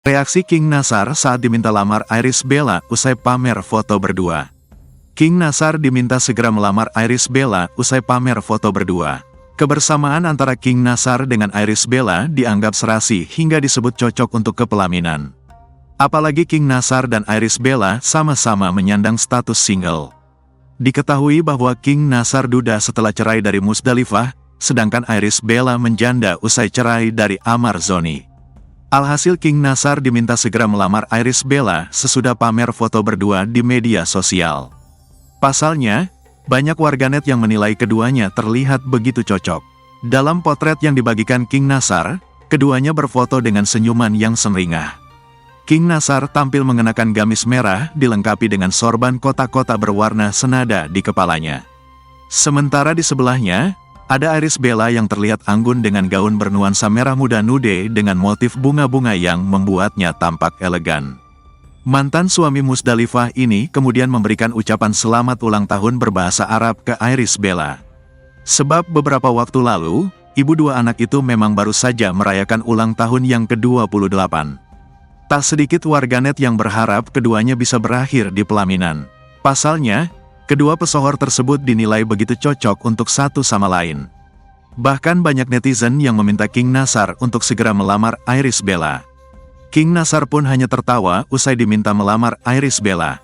Reaksi King Nasar saat diminta lamar Irish Bella usai pamer foto berdua. King Nasar diminta segera melamar Irish Bella usai pamer foto berdua. Kebersamaan antara King Nasar dengan Irish Bella dianggap serasi hingga disebut cocok untuk kepelaminan. Apalagi King Nasar dan Irish Bella sama-sama menyandang status single. Diketahui bahwa King Nasar duda setelah cerai dari Musdalifah, sedangkan Irish Bella menjanda usai cerai dari Amar Zoni. Alhasil King Nasar diminta segera melamar Irish Bella sesudah pamer foto berdua di media sosial. Pasalnya, banyak warganet yang menilai keduanya terlihat begitu cocok. Dalam potret yang dibagikan King Nasar, keduanya berfoto dengan senyuman yang sumringah. King Nasar tampil mengenakan gamis merah dilengkapi dengan sorban kotak-kotak berwarna senada di kepalanya. Sementara di sebelahnya, ada Irish Bella yang terlihat anggun dengan gaun bernuansa merah muda nude dengan motif bunga-bunga yang membuatnya tampak elegan. Mantan suami Musdalifah ini kemudian memberikan ucapan selamat ulang tahun berbahasa Arab ke Irish Bella. Sebab beberapa waktu lalu, ibu dua anak itu memang baru saja merayakan ulang tahun yang ke-28. Tak sedikit warganet yang berharap keduanya bisa berakhir di pelaminan. Pasalnya, kedua pesohor tersebut dinilai begitu cocok untuk satu sama lain. Bahkan banyak netizen yang meminta King Nasar untuk segera melamar Irish Bella. King Nasar pun hanya tertawa usai diminta melamar Irish Bella.